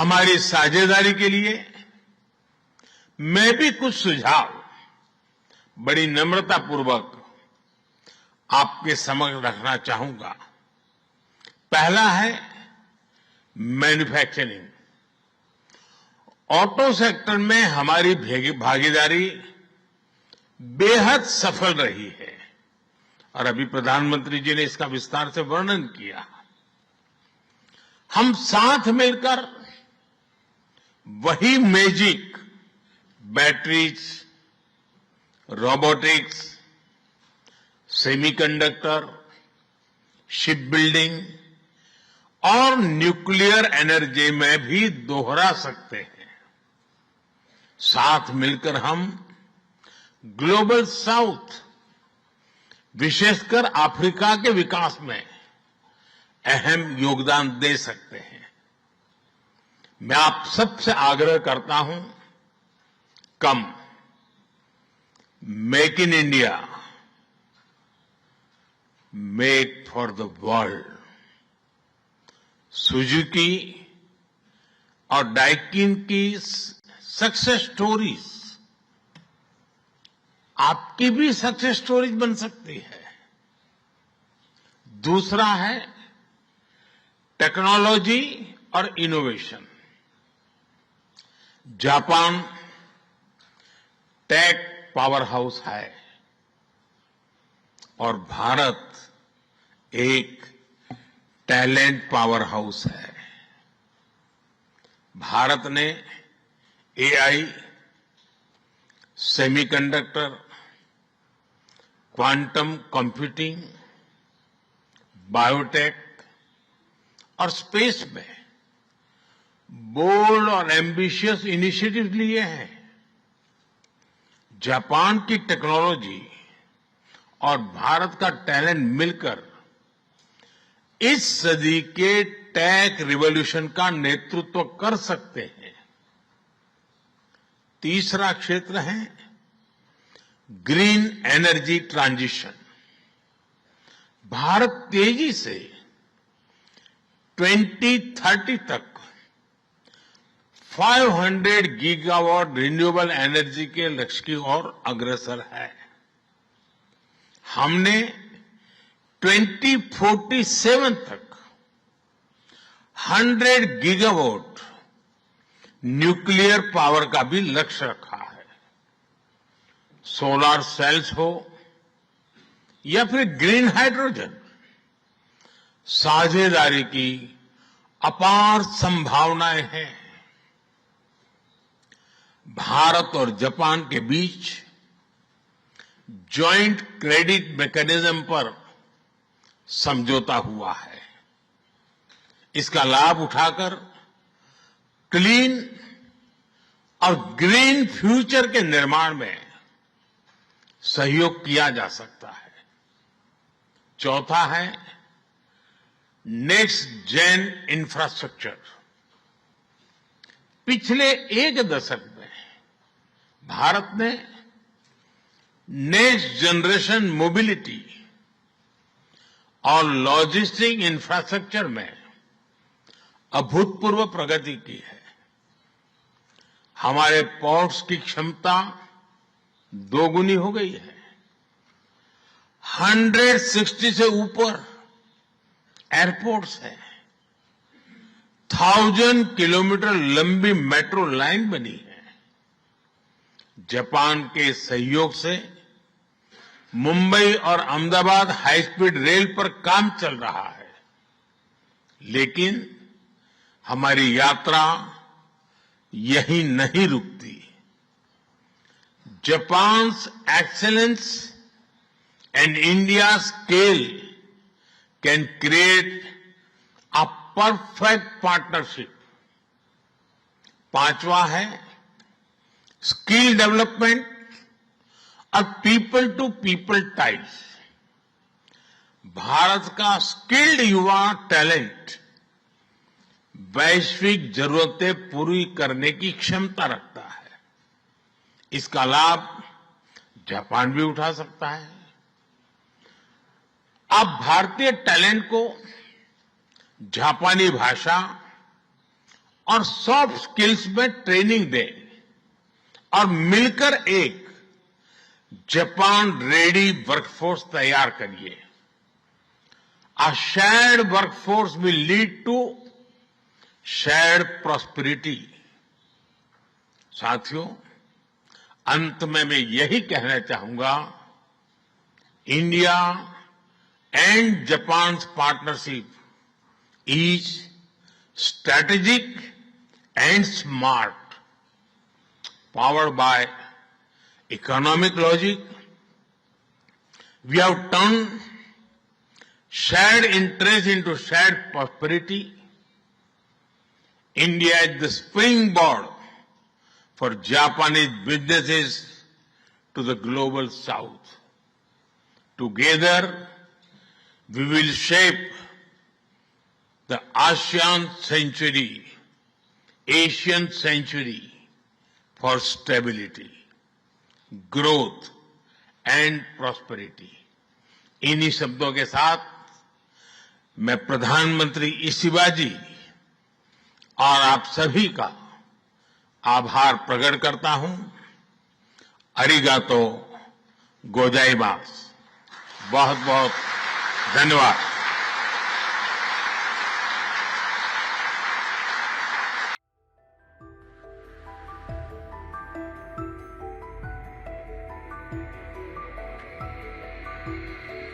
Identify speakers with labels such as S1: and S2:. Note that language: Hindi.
S1: हमारी साझेदारी के लिए मैं भी कुछ सुझाव बड़ी नम्रतापूर्वक आपके समक्ष रखना चाहूंगा। पहला है मैन्युफैक्चरिंग। ऑटो सेक्टर में हमारी भागीदारी बेहद सफल रही है और अभी प्रधानमंत्री जी ने इसका विस्तार से वर्णन किया। हम साथ मिलकर वही magic batteries, robotics, semiconductor, ship building और न्यूक्लियर एनर्जी में भी दोहरा सकते हैं। साथ मिलकर हम ग्लोबल साउथ, विशेषकर अफ्रीका के विकास में अहम योगदान दे सकते हैं। मैं आप सबसे आग्रह करता हूं, कम make in India, make for the world. Suzuki और डाइकिन की सक्सेस स्टोरीज आपकी भी सक्सेस स्टोरीज बन सकती है। दूसरा है टेक्नोलॉजी और innovation. Japan tech powerhouse है और भारत एक टैलेंट पावर हाउस है। भारत ने AI, semiconductor, quantum computing, biotech और स्पेस में बोल्ड और एम्बिशियस इनिशिएटिव लिए हैं। जापान की टेक्नोलॉजी और भारत का टैलेंट मिलकर इस सदी के टेक रिवॉल्यूशन का नेतृत्व कर सकते हैं। तीसरा क्षेत्र है ग्रीन एनर्जी ट्रांजिशन। भारत तेजी से 2030 तक 500 गीगावाट रिन्यूएबल एनर्जी के लक्ष्य की ओर अग्रसर है। हमने 2047 तक 100 गीगावाट न्यूक्लियर पावर का भी लक्ष्य रखा है। सोलर सेल्स हो या फिर ग्रीन हाइड्रोजन, साझेदारी की अपार संभावनाएं हैं। भारत और जापान के बीच जॉइंट क्रेडिट मैकेनिज्म पर समझौता हुआ है। इसका लाभ उठाकर क्लीन और ग्रीन फ्यूचर के निर्माण में सहयोग किया जा सकता है। चौथा है नेक्स्ट जेन इंफ्रास्ट्रक्चर। पिछले एक दशक में भारत ने नेक्स्ट जनरेशन मोबिलिटी और लॉजिस्टिक इंफ्रास्ट्रक्चर में अभूतपूर्व प्रगति की है। हमारे पोर्ट्स की क्षमता दोगुनी हो गई है। 160 से ऊपर एयरपोर्ट्स हैं। 1000 किलोमीटर लंबी मेट्रो लाइन बनी है। जापान के सहयोग से मुंबई और अहमदाबाद हाई स्पीड रेल पर काम चल रहा है। लेकिन हमारी यात्रा यहीं नहीं रुकती। Japan's excellence and India scale can create a perfect partnership. पांचवा है स्किल डेवलपमेंट और पीपल टू पीपल टाइज। भारत का स्किल्ड युवा टैलेंट वैश्विक जरूरतें पूरी करने की क्षमता रखता है। इसका लाभ जापान भी उठा सकता है। आप भारतीय टैलेंट को जापानी भाषा और सॉफ्ट स्किल्स में ट्रेनिंग दें और मिलकर एक जापान रेडी वर्कफोर्स तैयार करिए। A shared workforce will lead to shared prosperity। साथियों, अंत में मैं यही कहना चाहूंगा, India and Japan partnership is strategic and smart, powered by economic logic. We have turned shared interest into shared prosperity. India is the springboard for Japanese businesses to the global south. Together, we will shape the ASEAN century, Asian century for stability, growth and prosperity। इन्हीं शब्दों के साथ मैं प्रधानमंत्री इशिबा जी और आप सभी का आभार प्रकट करता हूं। अरिगातो गोजाइमास। बहुत बहुत धन्यवाद।